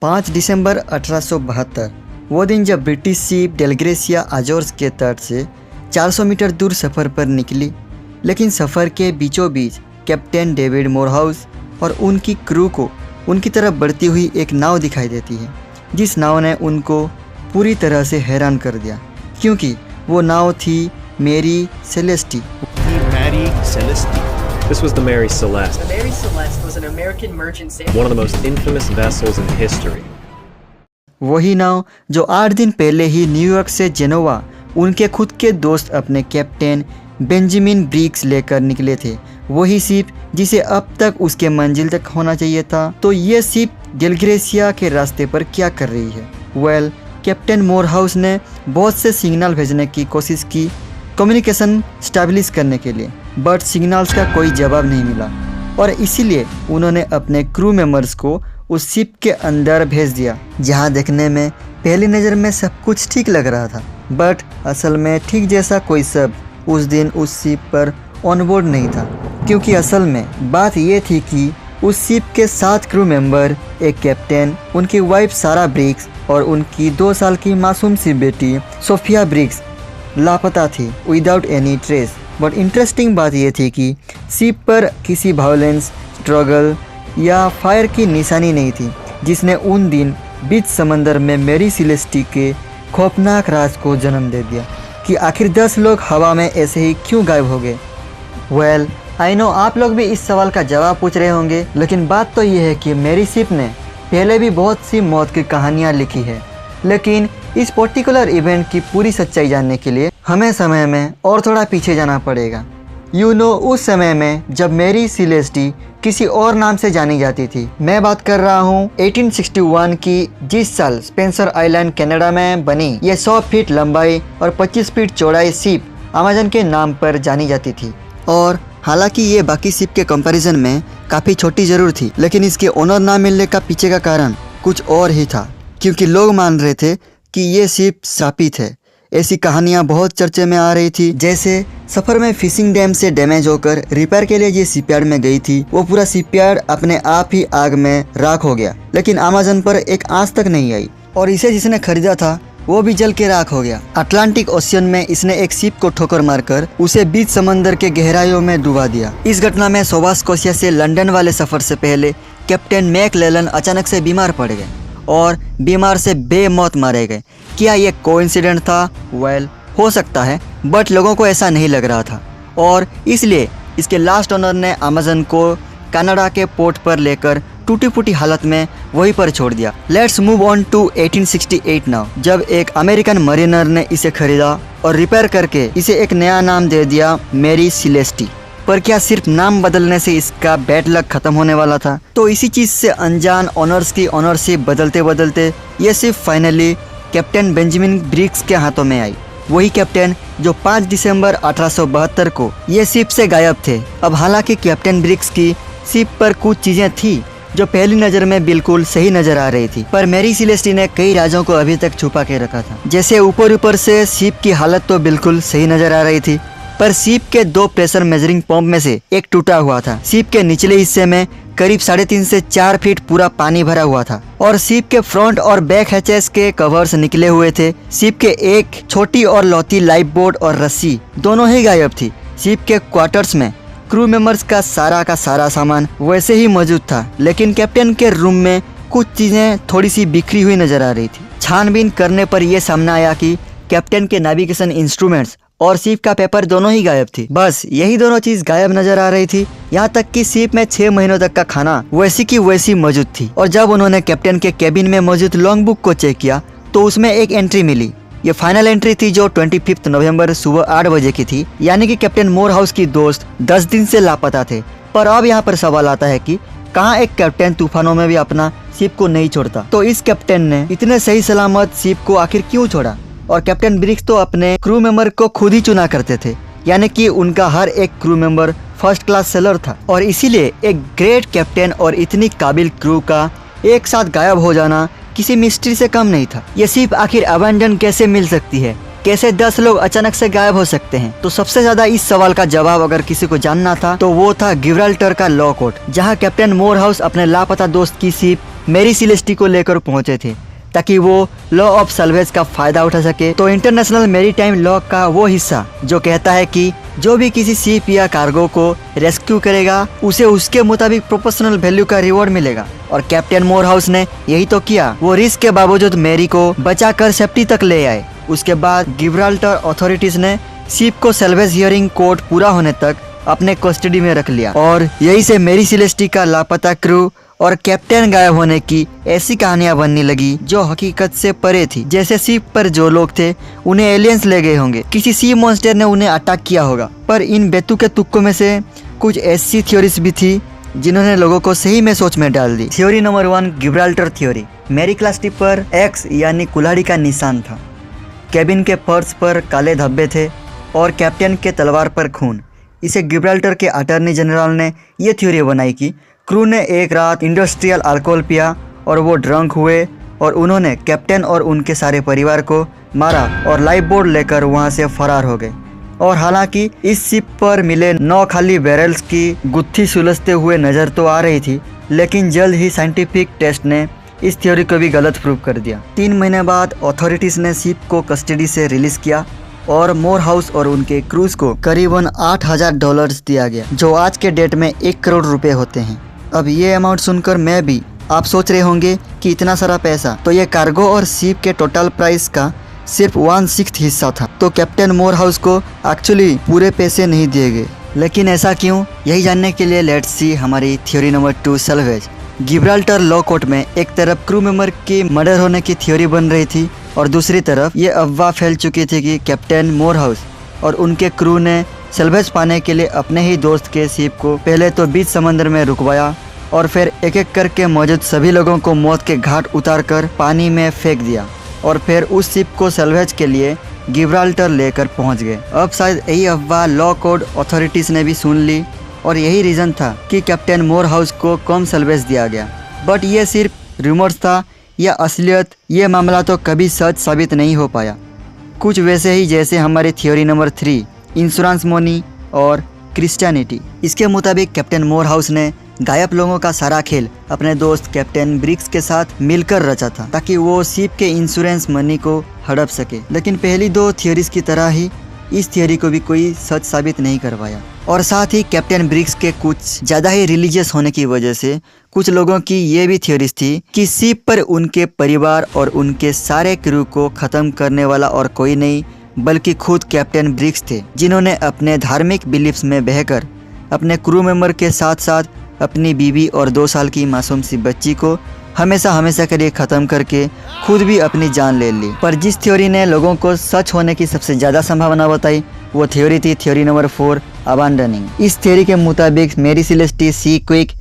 5 दिसंबर 1872 वो दिन जब ब्रिटिश शिप डेलग्रेसिया अजोर्स के तट से 400 मीटर दूर सफ़र पर निकली, लेकिन सफ़र के बीचों बीच कैप्टन डेविड मोरहाउस और उनकी क्रू को उनकी तरफ बढ़ती हुई एक नाव दिखाई देती है, जिस नाव ने उनको पूरी तरह से हैरान कर दिया, क्योंकि वो नाव थी Mary Celeste. This was the Mary Celeste. The Mary Celeste was an American merchant sailor. One of the most infamous vessels in history. वही नाव जो 8 दिन पहले ही न्यूयॉर्क से जेनोवा उनके खुद के दोस्त अपने कैप्टन बेंजामिन ब्रिग्स लेकर निकले थे, वही शिप जिसे अब तक उसके मंजिल तक होना चाहिए था। तो ये शिप डेलग्रेसिया के रास्ते पर क्या कर रही है? कैप्टन मोरहाउस ने बहुत से सिग्नल भेजने की कोशिश की कम्युनिकेशन स्टैब्लिश करने के लिए, बट सिग्नल्स का कोई जवाब नहीं मिला और इसीलिए उन्होंने अपने क्रू मेंबर्स को उस शिप के अंदर भेज दिया, जहां देखने में पहली नज़र में सब कुछ ठीक लग रहा था, बट असल में ठीक जैसा कोई सब उस दिन उस शिप पर ऑनबोर्ड नहीं था। क्योंकि असल में बात ये थी कि उस शिप के 7 क्रू मेंबर, एक कैप्टन, उनकी वाइफ सारा ब्रिग्स और उनकी 2 साल की मासूम सी बेटी सोफिया ब्रिग्स लापता थी without any trace. But interesting बात यह थी कि शिप पर किसी वायलेंस, स्ट्रगल या फायर की निशानी नहीं थी, जिसने उन दिन बीच समंदर में मैरी सेलेस्टी के खौफनाक राज को जन्म दे दिया कि आखिर 10 लोग हवा में ऐसे ही क्यों गायब हो गए। आई नो आप लोग भी इस सवाल का जवाब पूछ रहे होंगे, लेकिन बात तो ये है कि मैरी शिप ने पहले भी बहुत सी मौत की कहानियाँ लिखी है, लेकिन इस पर्टिकुलर इवेंट की पूरी सच्चाई जानने के लिए हमें समय में और थोड़ा पीछे जाना पड़ेगा। उस समय में जब मैरी सेलेस्टी किसी और नाम से जानी जाती थी। मैं बात कर रहा हूँ 1861 की, जिस साल स्पेंसर आइलैंड कनाडा में बनी ये 100 फीट लंबाई और 25 फीट चौड़ाई शिप अमेजन के नाम पर जानी जाती थी। और हालांकि ये बाकी शिप के कंपैरिजन में काफ़ी छोटी ज़रूर थी, लेकिन इसके ओनर ना मिलने का पीछे का कारण कुछ और ही था, क्योंकि लोग मान रहे थे कि ये शिप शापित है। ऐसी कहानियाँ बहुत चर्चे में आ रही थी, जैसे सफ़र में फिशिंग डैम से डैमेज होकर रिपेयर के लिए ये शिपयार्ड में गई थी, वो पूरा शिपयार्ड अपने आप ही आग में राख हो गया, लेकिन अमेजन पर एक आंच तक नहीं आई और इसे जिसने खरीदा था वो भी जल के राख हो गया। अटलांटिक ओशियन में इसने एक शिप को ठोकर मारकर उसे बीच समंदर के गहराइयों में डुबा दिया। इस घटना में नोवा स्कॉशिया से लंदन वाले सफ़र से पहले कैप्टन मैकलेलन अचानक से बीमार पड़ गए और बीमार से बेमौत मारे गए। क्या ये कोइंसिडेंट था? हो सकता है, बट लोगों को ऐसा नहीं लग रहा था और इसलिए इसके लास्ट ओनर ने अमेजन को कनाडा के पोर्ट पर लेकर टूटी फूटी हालत में वहीं पर छोड़ दिया। Let's move on to 1868 now, जब एक अमेरिकन मरीनर ने इसे खरीदा और रिपेयर करके इसे एक नया नाम दे दिया, मैरी सेलेस्टी। पर क्या सिर्फ नाम बदलने से इसका बैड लक खत्म होने वाला था? तो इसी चीज़ से अनजान ऑनर्स की ऑनरशिप बदलते बदलते ये सिर्फ फाइनली कैप्टन बेंजामिन ब्रिग्स के हाथों में आई, वही कैप्टन जो 5 दिसंबर 1872 को ये शिप से गायब थे। अब हालांकि कैप्टन ब्रिग्स की शिप पर कुछ चीज़ें थी जो पहली नज़र में बिल्कुल सही नज़र आ रही थी, पर मैरी सेलेस्टी ने कई राजों को अभी तक छुपा के रखा था। जैसे ऊपर से शिप की हालत तो बिल्कुल सही नज़र आ रही थी, पर शिप के 2 प्रेशर मेजरिंग पंप में से एक टूटा हुआ था। शिप के निचले हिस्से में करीब 3.5 से 4 फीट पूरा पानी भरा हुआ था और शिप के फ्रंट और बैक हैचेस के कवर्स निकले हुए थे। शिप के एक छोटी और लौती लाइफ बोट और रस्सी दोनों ही गायब थी। शिप के क्वार्टर्स में क्रू मेंबर्स का सारा सामान वैसे ही मौजूद था, लेकिन कैप्टन के रूम में कुछ चीजें थोड़ी सी बिखरी हुई नजर आ रही थी। छानबीन करने पर यह सामने आया कि कैप्टन के नेविगेशन इंस्ट्रूमेंट्स और शिप का पेपर दोनों ही गायब थी। बस यही दोनों चीज गायब नजर आ रही थी। यहाँ तक कि शिप में 6 महीनों तक का खाना वैसी की वैसी मौजूद थी। और जब उन्होंने कैप्टन के केबिन में मौजूद लॉन्ग बुक को चेक किया तो उसमें एक एंट्री मिली। ये फाइनल एंट्री थी जो 25 नवंबर सुबह 8 बजे की थी, यानी कि कैप्टन मोरहाउस की दोस्त 10 दिन से लापता थे। पर अब यहाँ पर सवाल आता है कि कहाँ एक कैप्टन तूफानों में भी अपना शिप को नहीं छोड़ता, तो इस कैप्टन ने इतने सही सलामत शिप को आखिर क्यों छोड़ा? और कैप्टन ब्रिग्स तो अपने क्रू मेंबर को खुद ही चुना करते थे, यानी कि उनका हर एक crew member first class seller था और इसीलिए एक ग्रेट कैप्टन और इतनी काबिल क्रू का एक साथ गायब हो जाना किसी मिस्ट्री से कम नहीं था। ये शिप आखिर अबैंडन कैसे मिल सकती है? कैसे 10 लोग अचानक से गायब हो सकते हैं? तो सबसे ज्यादा इस सवाल का जवाब अगर किसी को जानना था तो वो था गिब्राल्टर का लॉकआउट, जहां कैप्टन मोरहाउस अपने लापता दोस्त की शिप मेरी सिलेस्टी को लेकर पहुंचे थे ताकि वो लॉ ऑफ सल्वेज का फायदा उठा सके। तो इंटरनेशनल मैरीटाइम लॉ का वो हिस्सा जो कहता है कि जो भी किसी शिप या कार्गो को रेस्क्यू करेगा उसे उसके मुताबिक प्रोपोर्शनल वैल्यू का रिवॉर्ड मिलेगा। और कैप्टन मोरहाउस ने यही तो किया। वो रिस्क के बावजूद मैरी को बचाकर सेफ्टी तक ले आए। उसके बाद गिब्राल्टर अथॉरिटीज ने शिप को सल्वेज हियरिंग कोर्ट पूरा होने तक अपने कस्टडी में रख लिया। और यही से मेरी सिलेस्टी का लापता क्रू और कैप्टन गायब होने की ऐसी कहानियां बनने लगी जो हकीकत से परे थी। जैसे शिप पर जो लोग थे उन्हें एलियंस ले गए होंगे, किसी सी मॉन्स्टर ने उन्हें अटैक किया होगा। पर इन बेतुके तुक्कों में से कुछ ऐसी थ्योरीज भी थी जिन्होंने लोगों को सही में सोच में डाल दी। Theory number 1, Gibraltar theory. Mary Celeste ship पर एक्स यानी कुल्हाड़ी का निशान था। केबिन के फर्श पर काले धब्बे थे और कैप्टन के तलवार पर खून। इसे गिब्राल्टर के अटॉर्नी जनरल ने यह थ्योरी बनाई कि क्रू ने एक रात इंडस्ट्रियल अल्कोहल पिया और वो ड्रंक हुए और उन्होंने कैप्टन और उनके सारे परिवार को मारा और लाइफ बोट लेकर वहां से फरार हो गए। और हालांकि इस शिप पर मिले 9 खाली बैरल्स की गुत्थी सुलझते हुए नज़र तो आ रही थी, लेकिन जल्द ही साइंटिफिक टेस्ट ने इस थ्योरी को भी गलत प्रूव कर दिया। 3 महीने बाद अथॉरिटीज़ ने शिप को कस्टडी से रिलीज किया और मोरहाउस और उनके क्रूज को करीबन $8,000 दिया गया, जो आज के डेट में 1 करोड़ रुपए होते हैं। अब ये अमाउंट सुनकर मैं भी आप सोच रहे होंगे कि इतना सारा पैसा, तो ये कार्गो और शिप के टोटल प्राइस का सिर्फ 1/6 हिस्सा था। तो कैप्टन मोरहाउस को एक्चुअली पूरे पैसे नहीं दिए गए। लेकिन ऐसा क्यों, यही जानने के लिए लेट्स सी हमारी theory number 2, salvage. Gibraltar law court में एक तरफ क्रू मेंबर की मर्डर होने की थ्योरी बन रही थी और दूसरी तरफ ये अफवाह फैल चुकी थी कि कैप्टन मोरहाउस और उनके क्रू ने सल्वेज पाने के लिए अपने ही दोस्त के शिप को पहले तो बीच समंदर में रुकवाया और फिर एक एक करके मौजूद सभी लोगों को मौत के घाट उतारकर पानी में फेंक दिया और फिर उस शिप को सल्वेज के लिए गिब्राल्टर लेकर पहुंच गए। अब शायद यही अफवाह लॉ कोड अथॉरिटीज ने भी सुन ली और यही रीज़न था कि कैप्टन मोरहाउस को कम सल्वेज दिया गया। बट ये सिर्फ रूमर्स था या असलियत, ये मामला तो कभी सच साबित नहीं हो पाया। कुछ वैसे ही जैसे हमारी थ्योरी नंबर 3, इंश्योरेंस मनी और क्रिश्चियनिटी। इसके मुताबिक कैप्टन मोरहाउस ने गायब लोगों का सारा खेल अपने दोस्त कैप्टन ब्रिक्स के साथ मिलकर रचा था ताकि वो शिप के इंश्योरेंस मनी को हड़प सके। लेकिन पहली 2 थ्योरीज की तरह ही इस थ्योरी को भी कोई सच साबित नहीं कर पाया। और साथ ही कैप्टन ब्रिक्स के कुछ ज़्यादा ही रिलीजियस होने की वजह से कुछ लोगों की ये भी थ्योरीज थी कि शिप पर उनके परिवार और उनके सारे क्रू को ख़त्म करने वाला और कोई नहीं बल्कि खुद कैप्टन ब्रिक्स थे, जिन्होंने अपने धार्मिक बिलीफ्स में बहकर अपने क्रू मेंबर के साथ साथ अपनी बीवी और 2 साल की मासूम सी बच्ची को हमेशा के लिए ख़त्म करके खुद भी अपनी जान ले ली। पर जिस थ्योरी ने लोगों को सच होने की सबसे ज़्यादा संभावना बताई वो थ्योरी थी थ्योरी नंबर 4, अबांडनिंग। इस थ्योरी के मुताबिक मेरी सिलेस्टी सी क्विक,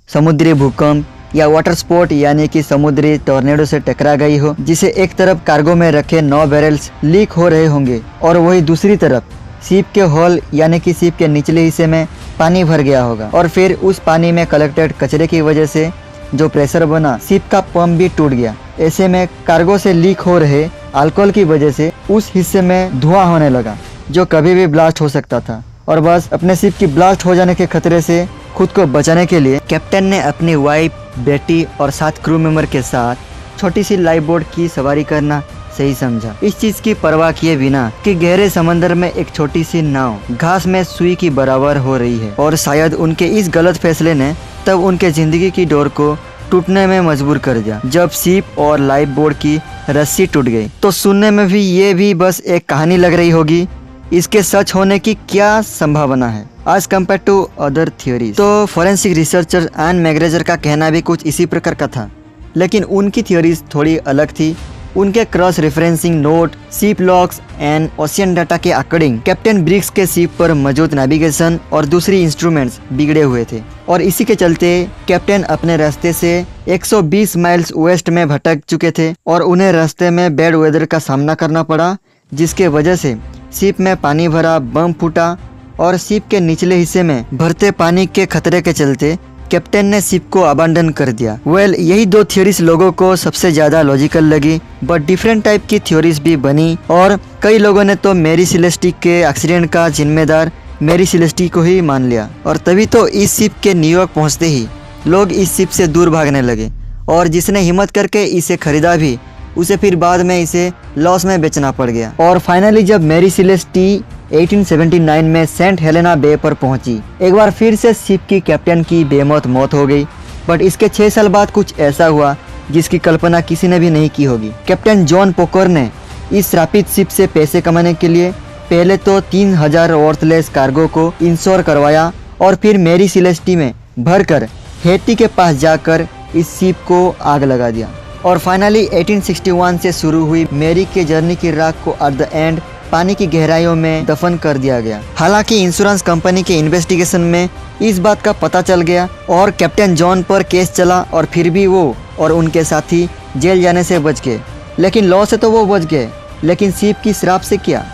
समुद्री भूकंप या वाटर स्पोर्ट यानी कि समुद्री टॉर्नेडो से टकरा गई हो, जिसे एक तरफ कार्गो में रखे 9 बैरल्स लीक हो रहे होंगे और वही दूसरी तरफ शिप के हॉल यानी कि शिप के निचले हिस्से में पानी भर गया होगा और फिर उस पानी में कलेक्टेड कचरे की वजह से जो प्रेशर बना शिप का पंप भी टूट गया। ऐसे में कार्गो से लीक हो रहे अल्कोहल की वजह से उस हिस्से में धुआं होने लगा जो कभी भी ब्लास्ट हो सकता था। और बस अपने शिप की ब्लास्ट हो जाने के खतरे से खुद को बचाने के लिए कैप्टन ने अपनी वाइफ, बेटी और 7 क्रू मेंबर के साथ छोटी सी लाइफ बोट की सवारी करना सही समझा। इस चीज की परवाह किए बिना कि गहरे समंदर में एक छोटी सी नाव घास में सुई की बराबर हो रही है। और शायद उनके इस गलत फैसले ने तब उनके जिंदगी की डोर को टूटने में मजबूर कर दिया जब शिप और लाइफ बोट की रस्सी टूट गई। तो सुनने में भी ये भी बस एक कहानी लग रही होगी, इसके सच होने की क्या संभावना है आज कम्पेयर टू अदर थ्योरीज। तो फॉरेंसिक रिसर्चर एन मैग्रेजर का कहना भी कुछ इसी प्रकार का था, लेकिन उनकी थ्योरीज थोड़ी अलग थी। उनके cross referencing note, ship logs and ocean data के अकॉर्डिंग कैप्टन ब्रिक्स के शिप पर मौजूद नेविगेशन और दूसरी इंस्ट्रूमेंट्स बिगड़े हुए थे और इसी के चलते कैप्टन अपने रास्ते से 120 माइल्स वेस्ट में भटक चुके थे और उन्हें रास्ते में बैड वेदर का सामना करना पड़ा, जिसके वजह से शिप में पानी भरा, बम फूटा और शिप के निचले हिस्से में भरते पानी के खतरे के चलते कैप्टन ने शिप को अबांडन कर दिया। यही 2 थ्योरीज लोगों को सबसे ज्यादा लॉजिकल लगी, बट डिफरेंट टाइप की थ्योरीज भी बनी और कई लोगों ने तो मेरी सिलेस्टी के एक्सीडेंट का जिम्मेदार मेरी सिलेस्टी को ही मान लिया। और तभी तो इस शिप के न्यूयॉर्क पहुंचते ही लोग इस शिप से दूर भागने लगे और जिसने हिम्मत करके इसे खरीदा भी उसे फिर बाद में इसे लॉस में बेचना पड़ गया। और फाइनली जब मैरी सेलेस्टी 1879 में सेंट हेलेना बे पर पहुंची, एक बार फिर से शिप की कैप्टन की बेमौत मौत हो गई। बट इसके 6 साल बाद कुछ ऐसा हुआ जिसकी कल्पना किसी ने भी नहीं की होगी। कैप्टन जॉन पोकर ने इस श्रापित शिप से पैसे कमाने के लिए पहले तो 3000 वर्थलेस कार्गो को इंश्योर करवाया और फिर मैरी सेलेस्टी में भरकर हैती के पास जाकर इस शिप को आग लगा दिया। और फाइनली 1861 से शुरू हुई मैरी के जर्नी की राख को एट द एंड पानी की गहराइयों में दफन कर दिया गया। हालांकि इंश्योरेंस कंपनी के इन्वेस्टिगेशन में इस बात का पता चल गया और कैप्टन जॉन पर केस चला और फिर भी वो और उनके साथी जेल जाने से बच गए। लेकिन लॉ से तो वो बच गए, लेकिन शिप की श्राप से क्या?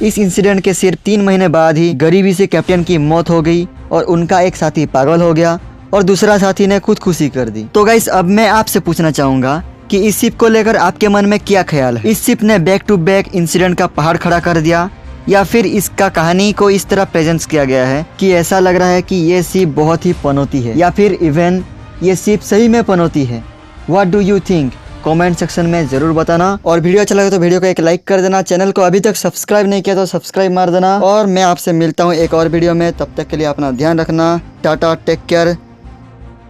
इस इंसिडेंट के सिर्फ 3 महीने बाद ही गरीबी से कैप्टन की मौत हो गई और उनका एक साथी पागल हो गया और दूसरा साथी ने खुदकुशी कर दी। तो गाइस अब मैं आपसे पूछना चाहूँगा कि इस शिप को लेकर आपके मन में क्या ख्याल है? इस शिप ने बैक टू बैक इंसिडेंट का पहाड़ खड़ा कर दिया या फिर इसका कहानी को इस तरह प्रेजेंट किया गया है कि ऐसा लग रहा है कि ये शिप बहुत ही पनौती है या फिर इवन ये शिप सही में पनौती है? What do you think? Comment section में जरूर बताना। और वीडियो अच्छा लगे तो वीडियो को एक लाइक कर देना। चैनल को अभी तक सब्सक्राइब नहीं किया तो सब्सक्राइब मार देना। और मैं आपसे मिलता हूँ एक और वीडियो में, तब तक के लिए अपना ध्यान रखना। Tata, take care.